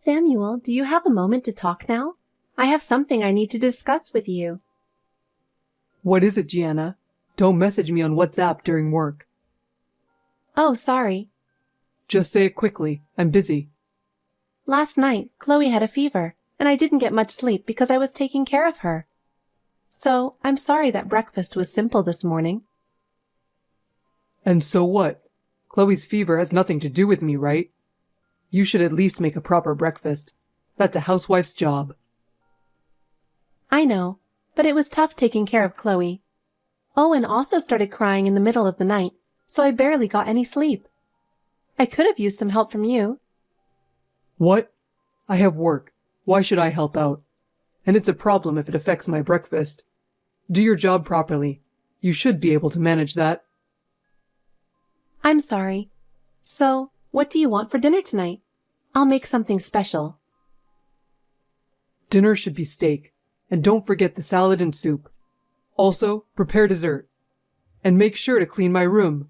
Samuel, do you have a moment to talk now? I have something I need to discuss with you. What is it, Gianna? Don't message me on WhatsApp during work. Oh, sorry. Just say it quickly. I'm busy. Last night, Chloe had a fever, and I didn't get much sleep because I was taking care of her. So, I'm sorry that breakfast was simple this morning. And so what? Chloe's fever has nothing to do with me, right? You should at least make a proper breakfast. That's a housewife's job. I know, but it was tough taking care of Chloe. Owen also started crying in the middle of the night, so I barely got any sleep. I could have used some help from you. What? I have work. Why should I help out? And it's a problem if it affects my breakfast. Do your job properly. You should be able to manage that. I'm sorry. So, what do you want for dinner tonight? I'll make something special. Dinner should be steak. And don't forget the salad and soup. Also, prepare dessert. And make sure to clean my room.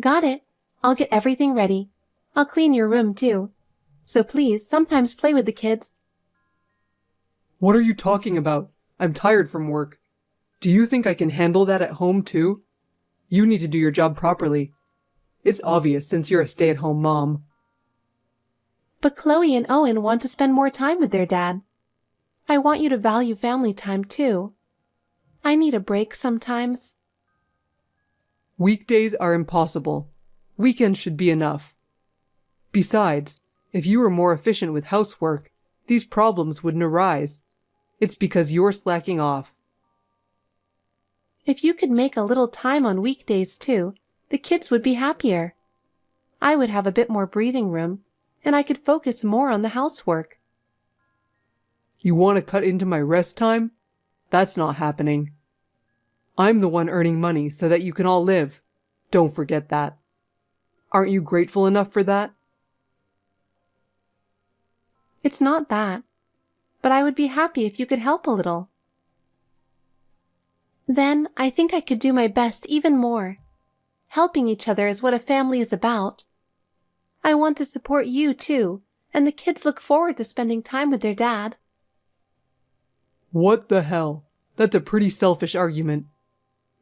Got it. I'll get everything ready. I'll clean your room too. So please, sometimes play with the kids. What are you talking about? I'm tired from work. Do you think I can handle that at home too? You need to do your job properly. It's obvious since you're a stay-at-home mom. But Chloe and Owen want to spend more time with their dad. I want you to value family time too. I need a break sometimes. Weekdays are impossible. Weekends should be enough. Besides, if you were more efficient with housework, these problems wouldn't arise. It's because you're slacking off. If you could make a little time on weekdays too, the kids would be happier. I would have a bit more breathing room, and I could focus more on the housework. You want to cut into my rest time? That's not happening. I'm the one earning money so that you can all live. Don't forget that. Aren't you grateful enough for that? It's not that, but I would be happy if you could help a little. Then I think I could do my best even more. Helping each other is what a family is about. I want to support you too, and the kids look forward to spending time with their dad. What the hell? That's a pretty selfish argument.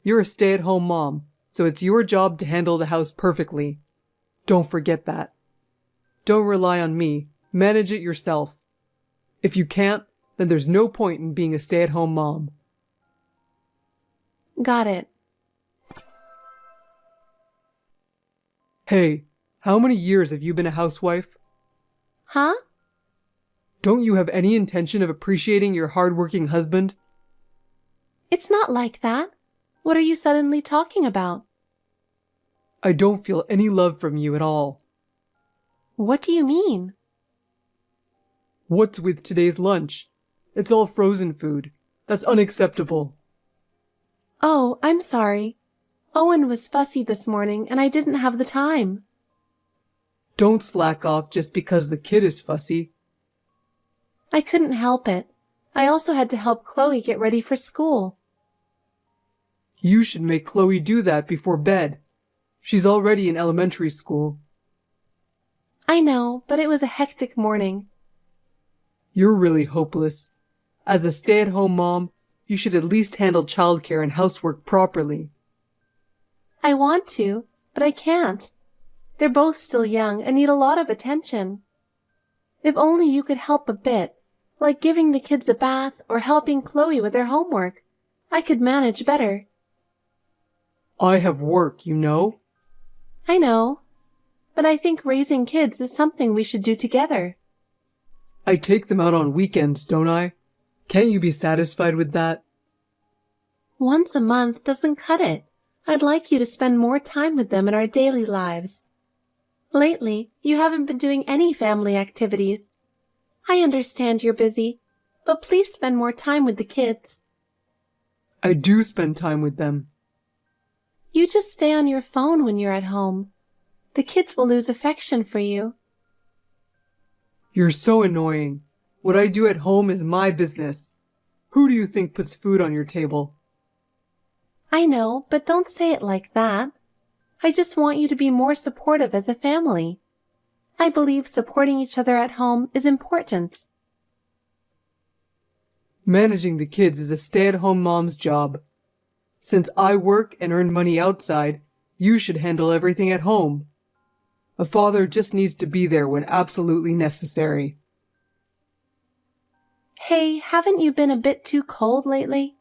You're a stay-at-home mom, so it's your job to handle the house perfectly. Don't forget that. Don't rely on me. Manage it yourself. If you can't, then there's no point in being a stay-at-home mom. Got it. Hey, how many years have you been a housewife? Huh? Don't you have any intention of appreciating your hard-working husband? It's not like that. What are you suddenly talking about? I don't feel any love from you at all. What do you mean? What's with today's lunch? It's all frozen food. That's unacceptable. Oh, I'm sorry. Owen was fussy this morning and I didn't have the time. Don't slack off just because the kid is fussy. I couldn't help it. I also had to help Chloe get ready for school. You should make Chloe do that before bed. She's already in elementary school. I know, but it was a hectic morning. You're really hopeless. As a stay-at-home mom, you should at least handle childcare and housework properly. I want to, but I can't. They're both still young and need a lot of attention. If only you could help a bit, like giving the kids a bath or helping Chloe with their homework, I could manage better. I have work, you know. I know, but I think raising kids is something we should do together. I take them out on weekends, don't I? Can't you be satisfied with that? Once a month doesn't cut it. I'd like you to spend more time with them in our daily lives. Lately, you haven't been doing any family activities. I understand you're busy, but please spend more time with the kids. I do spend time with them. You just stay on your phone when you're at home. The kids will lose affection for you. You're so annoying. What I do at home is my business. Who do you think puts food on your table? I know, but don't say it like that. I just want you to be more supportive as a family. I believe supporting each other at home is important. Managing the kids is a stay-at-home mom's job. Since I work and earn money outside, you should handle everything at home. A father just needs to be there when absolutely necessary. Hey, haven't you been a bit too cold lately?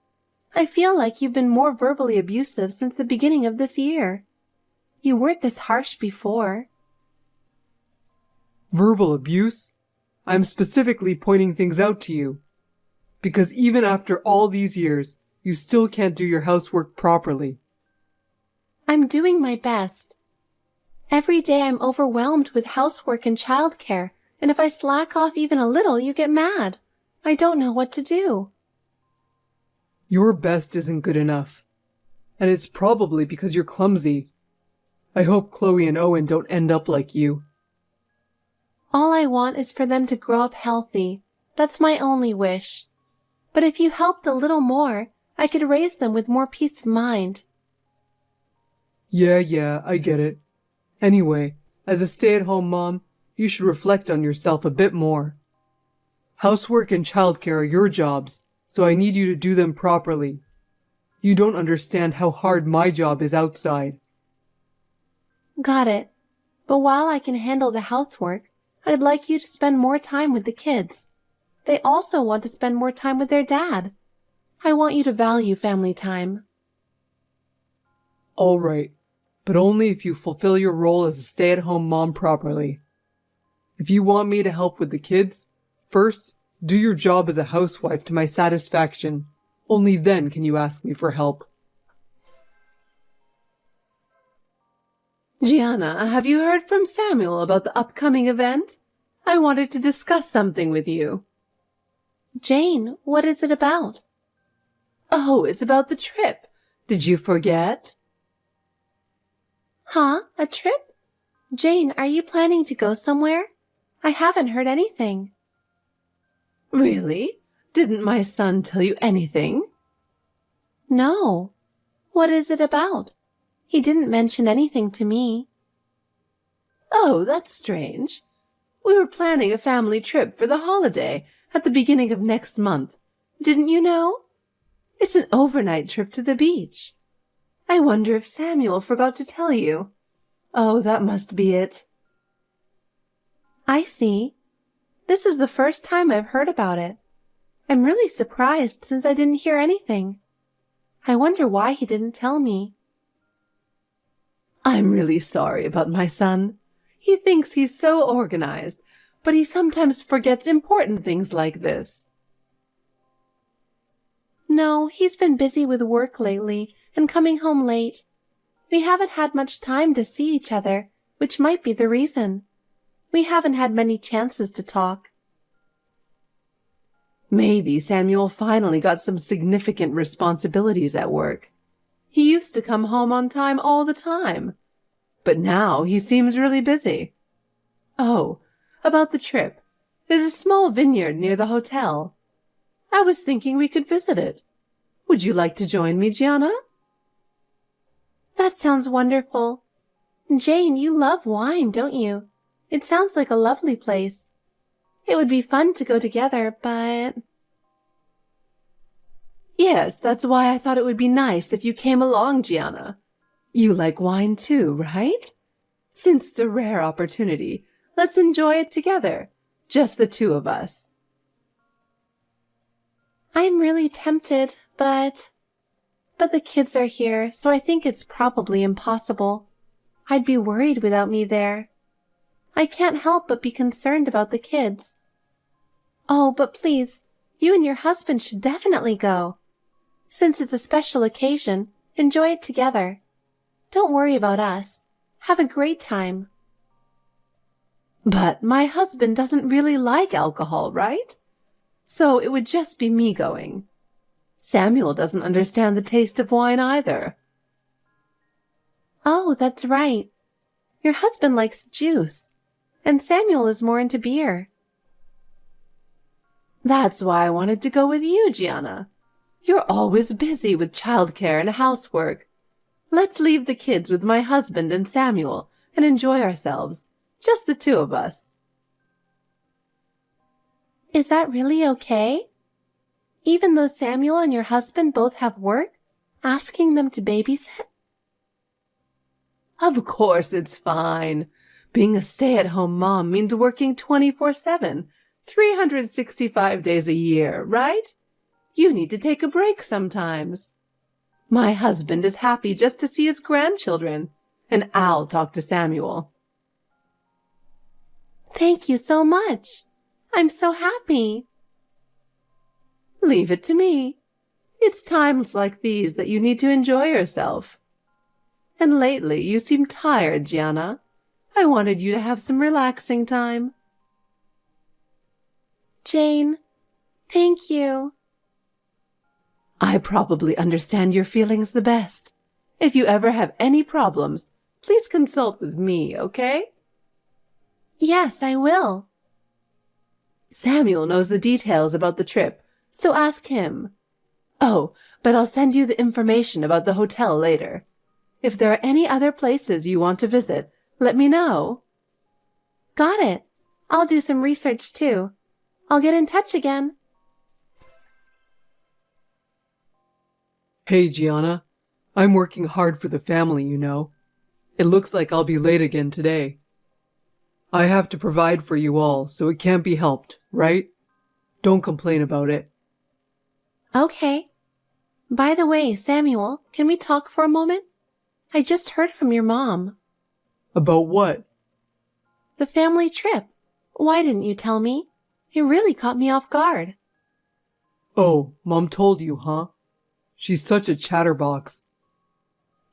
I feel like you've been more verbally abusive since the beginning of this year. You weren't this harsh before. Verbal abuse? I'm specifically pointing things out to you. Because even after all these years, you still can't do your housework properly. I'm doing my best. Every day I'm overwhelmed with housework and childcare, and if I slack off even a little, you get mad. I don't know what to do. Your best isn't good enough. And it's probably because you're clumsy. I hope Chloe and Owen don't end up like you. All I want is for them to grow up healthy. That's my only wish. But if you helped a little more, I could raise them with more peace of mind. Yeah, I get it. Anyway, as a stay-at-home mom, you should reflect on yourself a bit more. Housework and childcare are your jobs, so I need you to do them properly. You don't understand how hard my job is outside. Got it. But while I can handle the housework, I'd like you to spend more time with the kids. They also want to spend more time with their dad. I want you to value family time. All right, but only if you fulfill your role as a stay-at-home mom properly. If you want me to help with the kids, first, do your job as a housewife to my satisfaction. Only then can you ask me for help. Gianna, have you heard from Samuel about the upcoming event? I wanted to discuss something with you. Jane, what is it about? Oh, it's about the trip. Did you forget? Huh? A trip? Jane, are you planning to go somewhere? I haven't heard anything. Really? Didn't my son tell you anything? No. What is it about? He didn't mention anything to me. Oh, that's strange. We were planning a family trip for the holiday at the beginning of next month. Didn't you know? It's an overnight trip to the beach. I wonder if Samuel forgot to tell you. Oh, that must be it. I see. This is the first time I've heard about it. I'm really surprised since I didn't hear anything. I wonder why he didn't tell me. I'm really sorry about my son. He thinks he's so organized, but he sometimes forgets important things like this. No, he's been busy with work lately and coming home late. We haven't had much time to see each other, which might be the reason. We haven't had many chances to talk. Maybe Samuel finally got some significant responsibilities at work. He used to come home on time all the time, but now he seems really busy. Oh, about the trip. There's a small vineyard near the hotel. I was thinking we could visit it. Would you like to join me, Gianna? That sounds wonderful. Jane, you love wine, don't you? It sounds like a lovely place. It would be fun to go together, but... Yes, that's why I thought it would be nice if you came along, Gianna. You like wine too, right? Since it's a rare opportunity, let's enjoy it together, just the two of us. I'm really tempted, but the kids are here, so I think it's probably impossible. I'd be worried without me there. I can't help but be concerned about the kids. Oh, but please, you and your husband should definitely go. Since it's a special occasion, enjoy it together. Don't worry about us. Have a great time. But my husband doesn't really like alcohol, right? So it would just be me going. Samuel doesn't understand the taste of wine either. Oh, that's right. Your husband likes juice, and Samuel is more into beer. That's why I wanted to go with you, Gianna. You're always busy with childcare and housework. Let's leave the kids with my husband and Samuel and enjoy ourselves. Just the two of us. Is that really okay? Even though Samuel and your husband both have work, asking them to babysit? Of course it's fine. Being a stay-at-home mom means working 24/7, 365 days a year, right? You need to take a break sometimes. My husband is happy just to see his grandchildren, and I'll talk to Samuel. Thank you so much. I'm so happy. Leave it to me. It's times like these that you need to enjoy yourself. And lately you seem tired, Gianna. I wanted you to have some relaxing time. Jane, thank you. I probably understand your feelings the best. If you ever have any problems, please consult with me, okay? Yes, I will. Samuel knows the details about the trip, so ask him. Oh, but I'll send you the information about the hotel later. If there are any other places you want to visit, let me know. Got it. I'll do some research too. I'll get in touch again. Hey, Gianna. I'm working hard for the family, you know. It looks like I'll be late again today. I have to provide for you all, so it can't be helped, right? Don't complain about it. Okay. By the way, Samuel, can we talk for a moment? I just heard from your mom. About what? The family trip. Why didn't you tell me? It really caught me off guard. Oh, Mom told you, huh? She's such a chatterbox.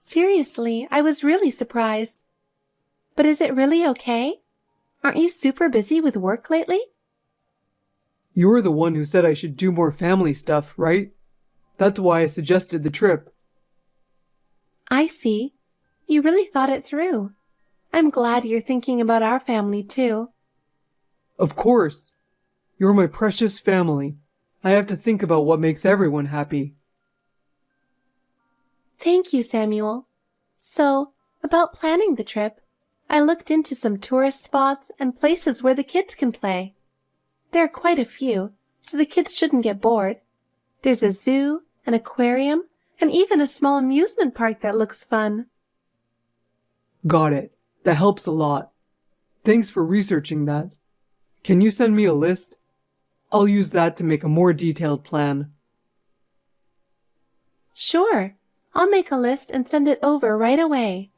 Seriously, I was really surprised. But is it really okay? Aren't you super busy with work lately? You're the one who said I should do more family stuff, right? That's why I suggested the trip. I see. You really thought it through. I'm glad you're thinking about our family too. Of course. You're my precious family. I have to think about what makes everyone happy. Thank you, Samuel. So, about planning the trip, I looked into some tourist spots and places where the kids can play. There are quite a few, so the kids shouldn't get bored. There's a zoo, an aquarium, and even a small amusement park that looks fun. Got it. That helps a lot. Thanks for researching that. Can you send me a list? I'll use that to make a more detailed plan. Sure. I'll make a list and send it over right away.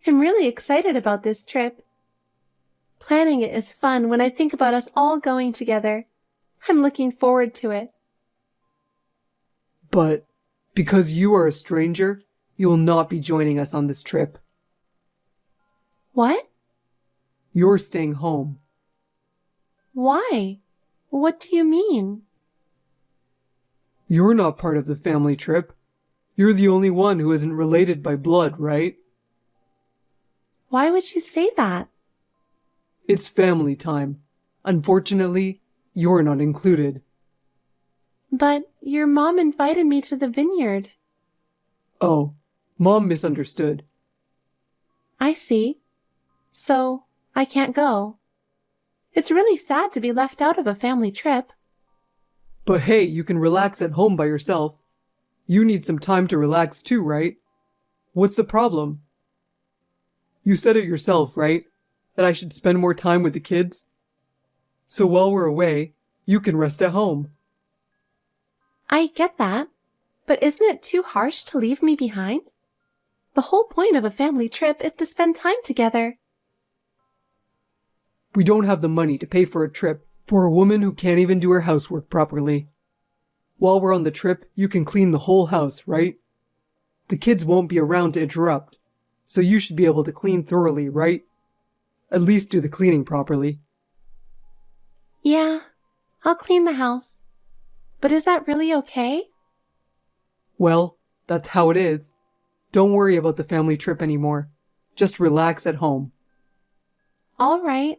I'm really excited about this trip. Planning it is fun when I think about us all going together. I'm looking forward to it. But because you are a stranger, you will not be joining us on this trip. What? You're staying home. Why? What do you mean? You're not part of the family trip. You're the only one who isn't related by blood, right? Why would you say that? It's family time. Unfortunately, you're not included. But your mom invited me to the vineyard. Oh, Mom misunderstood. I see. So, I can't go. It's really sad to be left out of a family trip. But hey, you can relax at home by yourself. You need some time to relax too, right? What's the problem? You said it yourself, right? That I should spend more time with the kids? So while we're away, you can rest at home. I get that, but isn't it too harsh to leave me behind? The whole point of a family trip is to spend time together. We don't have the money to pay for a trip for a woman who can't even do her housework properly. While we're on the trip, you can clean the whole house, right? The kids won't be around to interrupt, so you should be able to clean thoroughly, right? At least do the cleaning properly. Yeah, I'll clean the house. But is that really okay? Well, that's how it is. Don't worry about the family trip anymore. Just relax at home. All right.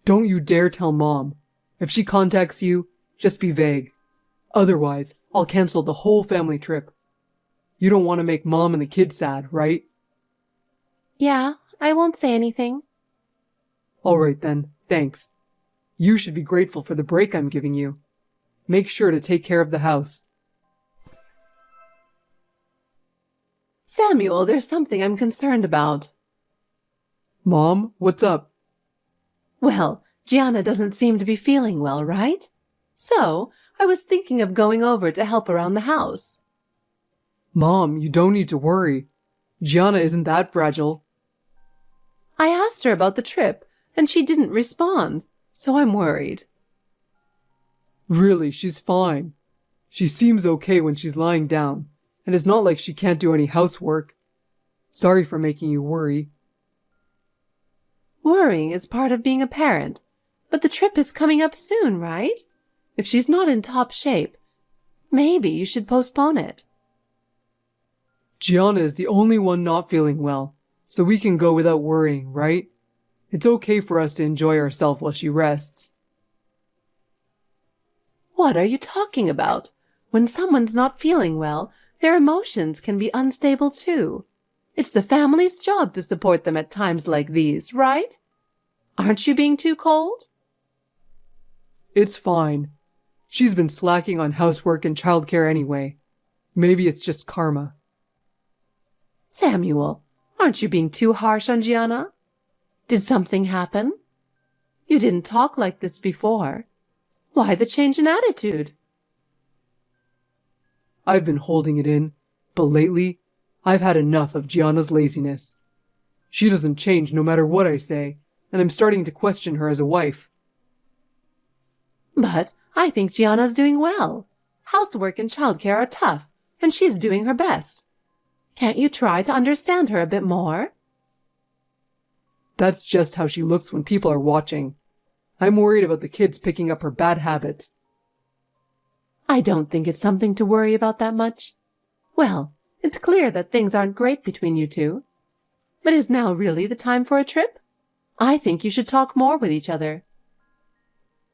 Don't you dare tell Mom. If she contacts you, just be vague. Otherwise, I'll cancel the whole family trip. You don't want to make Mom and the kids sad, right? Yeah, I won't say anything. All right then, thanks. You should be grateful for the break I'm giving you. Make sure to take care of the house. Samuel, there's something I'm concerned about. Mom, what's up? Well, Gianna doesn't seem to be feeling well, right? So, I was thinking of going over to help around the house. Mom, you don't need to worry. Gianna isn't that fragile. I asked her about the trip, and she didn't respond, so I'm worried. Really, she's fine. She seems okay when she's lying down, and it's not like she can't do any housework. Sorry for making you worry. Worrying is part of being a parent, but the trip is coming up soon, right? If she's not in top shape, maybe you should postpone it. Gianna is the only one not feeling well, so we can go without worrying, right? It's okay for us to enjoy ourselves while she rests. What are you talking about? When someone's not feeling well, their emotions can be unstable too. It's the family's job to support them at times like these, right? Aren't you being too cold? It's fine. She's been slacking on housework and childcare anyway. Maybe it's just karma. Samuel, aren't you being too harsh on Gianna? Did something happen? You didn't talk like this before. Why the change in attitude? I've been holding it in, but lately, I've had enough of Gianna's laziness. She doesn't change no matter what I say, and I'm starting to question her as a wife. But I think Gianna's doing well. Housework and childcare are tough, and she's doing her best. Can't you try to understand her a bit more? That's just how she looks when people are watching. I'm worried about the kids picking up her bad habits. I don't think it's something to worry about that much. Well, it's clear that things aren't great between you two. But is now really the time for a trip? I think you should talk more with each other.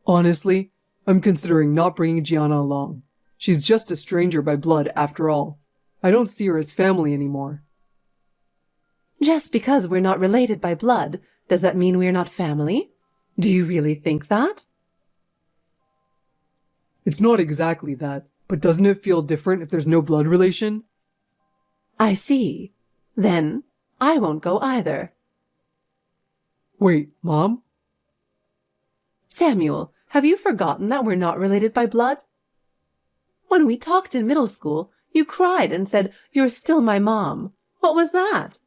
Honestly, I'm considering not bringing Gianna along. She's just a stranger by blood after all. I don't see her as family anymore. Just because we're not related by blood, does that mean we're not family? Do you really think that? It's not exactly that, but doesn't it feel different if there's no blood relation? I see. Then, I won't go either. Wait, Mom? Samuel, have you forgotten that we're not related by blood? When we talked in middle school, you cried and said, "You're still my mom." What was that?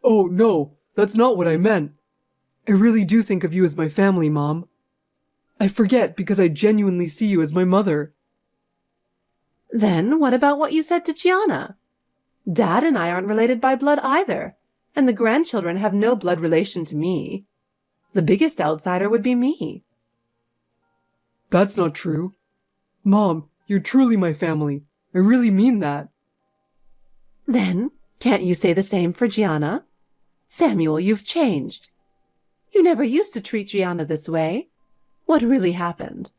Oh, no, that's not what I meant. I really do think of you as my family, Mom. I forget because I genuinely see you as my mother. Then what about what you said to Gianna? Dad and I aren't related by blood either, and the grandchildren have no blood relation to me. The biggest outsider would be me. That's not true. Mom, you're truly my family. I really mean that. Then, can't you say the same for Gianna? Samuel, you've changed. You never used to treat Gianna this way. What really happened?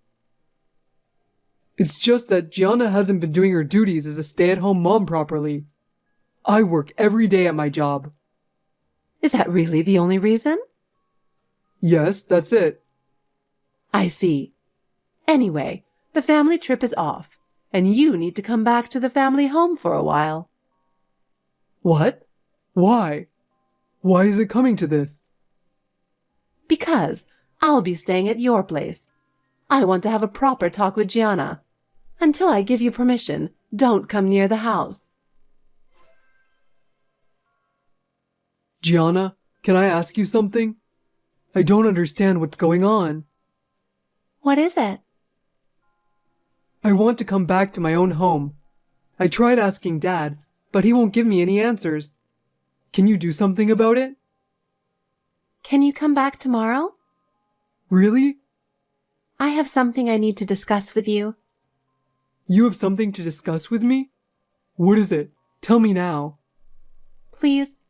It's just that Gianna hasn't been doing her duties as a stay-at-home mom properly. I work every day at my job. Is that really the only reason? Yes, that's it. I see. Anyway, the family trip is off, and you need to come back to the family home for a while. What? Why? Why is it coming to this? Because I'll be staying at your place. I want to have a proper talk with Gianna. Until I give you permission, don't come near the house. Gianna, can I ask you something? I don't understand what's going on. What is it? I want to come back to my own home. I tried asking Dad, but he won't give me any answers. Can you do something about it? Can you come back tomorrow? Really? I have something I need to discuss with you. You have something to discuss with me? What is it? Tell me now. Please,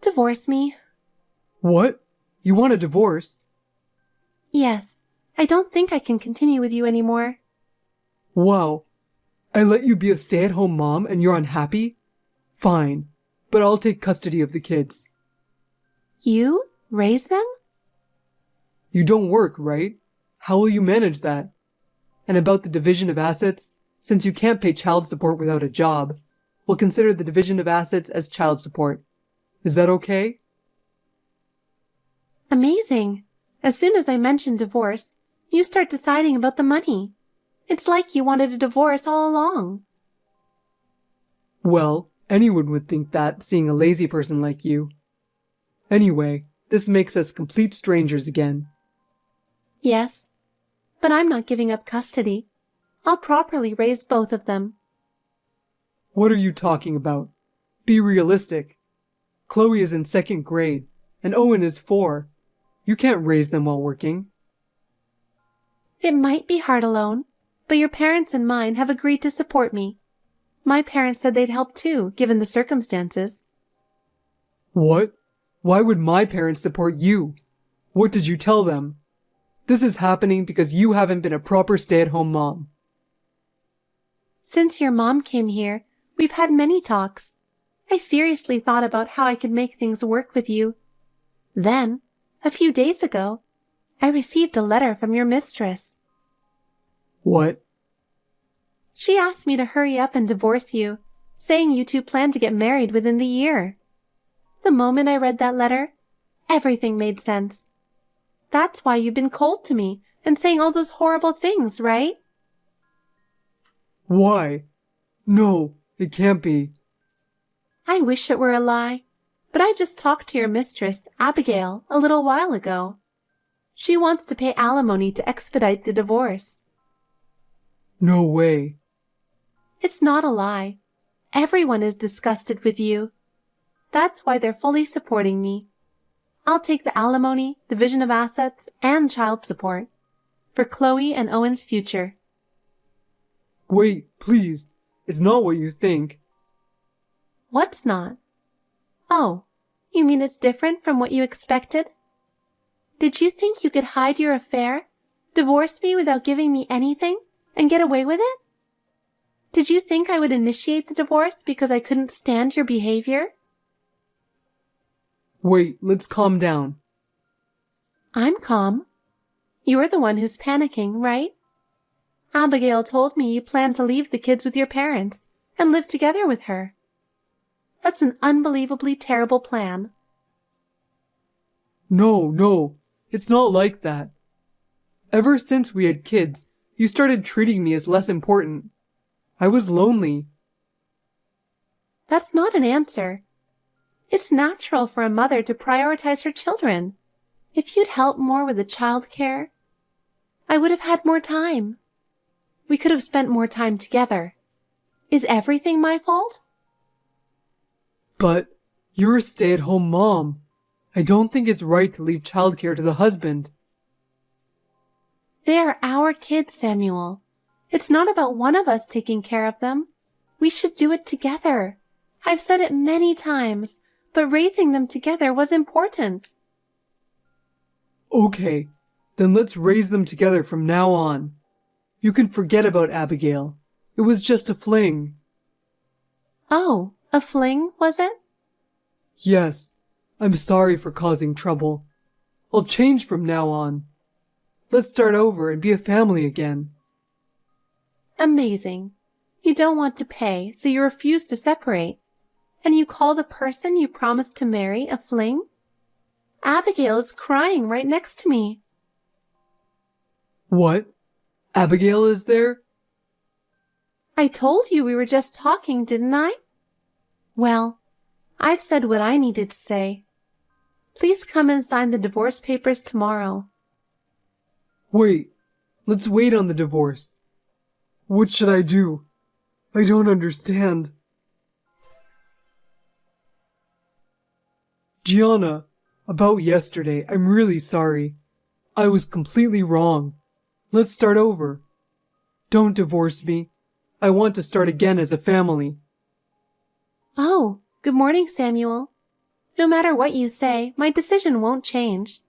divorce me. What? You want a divorce? Yes, I don't think I can continue with you anymore. Wow. I let you be a stay-at-home mom and you're unhappy? Fine, but I'll take custody of the kids. You? Raise them? You don't work, right? How will you manage that? And about the division of assets, since you can't pay child support without a job, we'll consider the division of assets as child support. Is that okay? Amazing. As soon as I mention divorce, you start deciding about the money. It's like you wanted a divorce all along. Well, anyone would think that, seeing a lazy person like you. Anyway, this makes us complete strangers again. Yes, but I'm not giving up custody. I'll properly raise both of them. What are you talking about? Be realistic. Chloe is in 2nd grade, and Owen is 4. You can't raise them while working. It might be hard alone, but your parents and mine have agreed to support me. My parents said they'd help too, given the circumstances. What? Why would my parents support you? What did you tell them? This is happening because you haven't been a proper stay-at-home mom. Since your mom came here, we've had many talks. I seriously thought about how I could make things work with you. Then, a few days ago, I received a letter from your mistress. What? She asked me to hurry up and divorce you, saying you two plan to get married within the year. The moment I read that letter, everything made sense. That's why you've been cold to me and saying all those horrible things, right? Why? No, it can't be. I wish it were a lie, but I just talked to your mistress, Abigail, a little while ago. She wants to pay alimony to expedite the divorce. No way. It's not a lie. Everyone is disgusted with you. That's why they're fully supporting me. I'll take the alimony, division of assets, and child support for Chloe and Owen's future. Wait, please. It's not what you think. What's not? Oh, you mean it's different from what you expected? Did you think you could hide your affair, divorce me without giving me anything, and get away with it? Did you think I would initiate the divorce because I couldn't stand your behavior? Wait, let's calm down. I'm calm. You're the one who's panicking, right? Abigail told me you plan to leave the kids with your parents and live together with her. That's an unbelievably terrible plan. No, it's not like that. Ever since we had kids, you started treating me as less important. I was lonely. That's not an answer. It's natural for a mother to prioritize her children. If you'd helped more with the child care, I would have had more time. We could have spent more time together. Is everything my fault? But you're a stay-at-home mom. I don't think it's right to leave childcare to the husband. They are our kids, Samuel. It's not about one of us taking care of them. We should do it together. I've said it many times, but raising them together was important. Okay, then let's raise them together from now on. You can forget about Abigail. It was just a fling. Oh, a fling, was it? Yes, I'm sorry for causing trouble. I'll change from now on. Let's start over and be a family again. Amazing. You don't want to pay, so you refuse to separate. And you call the person you promised to marry a fling? Abigail is crying right next to me. What? Abigail is there? I told you we were just talking, didn't I? Well, I've said what I needed to say. Please come and sign the divorce papers tomorrow. Wait, let's wait on the divorce. What should I do? I don't understand. Gianna, about yesterday, I'm really sorry. I was completely wrong. Let's start over. Don't divorce me. I want to start again as a family. Oh, good morning, Samuel. No matter what you say, my decision won't change.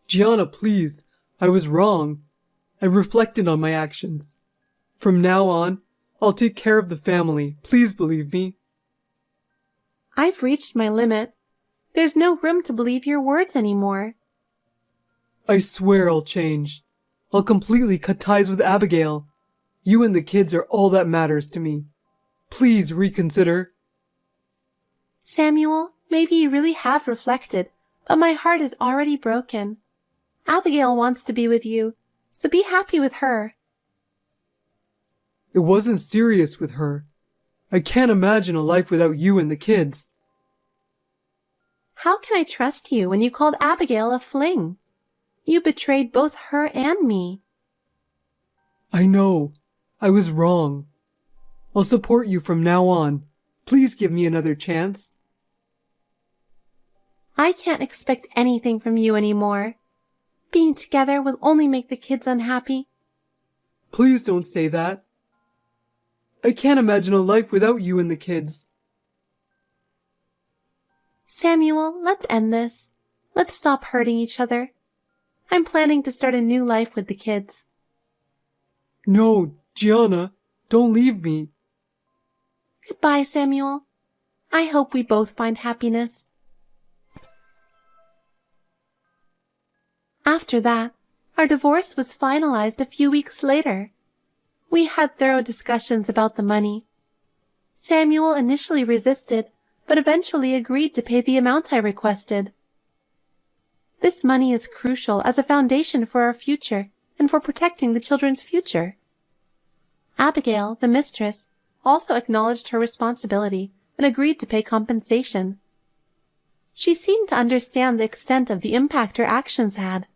Gianna, please. I was wrong. I reflected on my actions. From now on, I'll take care of the family. Please believe me. I've reached my limit. There's no room to believe your words anymore. I swear I'll change. I'll completely cut ties with Abigail. You and the kids are all that matters to me. Please reconsider. Samuel, maybe you really have reflected, but my heart is already broken. Abigail wants to be with you, so be happy with her. It wasn't serious with her. I can't imagine a life without you and the kids. How can I trust you when you called Abigail a fling? You betrayed both her and me. I know. I was wrong. I'll support you from now on. Please give me another chance. I can't expect anything from you anymore. Being together will only make the kids unhappy. Please don't say that. I can't imagine a life without you and the kids. Samuel, let's end this. Let's stop hurting each other. I'm planning to start a new life with the kids. No, Gianna, don't leave me. Goodbye, Samuel. I hope we both find happiness. After that, our divorce was finalized a few weeks later. We had thorough discussions about the money. Samuel initially resisted, but eventually agreed to pay the amount I requested. This money is crucial as a foundation for our future and for protecting the children's future. Abigail, the mistress, also acknowledged her responsibility and agreed to pay compensation. She seemed to understand the extent of the impact her actions had.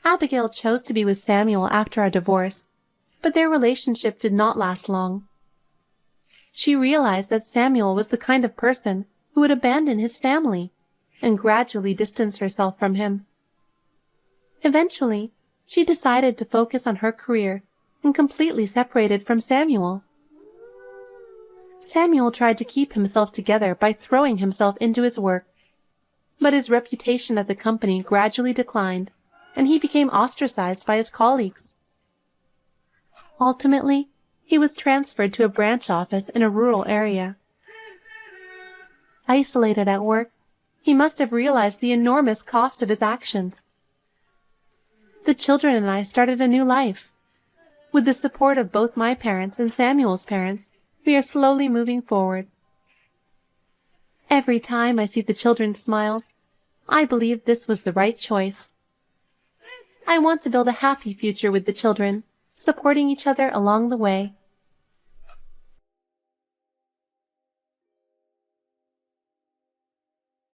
Abigail chose to be with Samuel after our divorce, but their relationship did not last long. She realized that Samuel was the kind of person who would abandon his family and gradually distance herself from him. Eventually, she decided to focus on her career and completely separated from Samuel. Samuel tried to keep himself together by throwing himself into his work, but his reputation at the company gradually declined, and he became ostracized by his colleagues. Ultimately, he was transferred to a branch office in a rural area. Isolated at work, he must have realized the enormous cost of his actions. The children and I started a new life. With the support of both my parents and Samuel's parents, we are slowly moving forward. Every time I see the children's smiles, I believe this was the right choice. I want to build a happy future with the children, supporting each other along the way.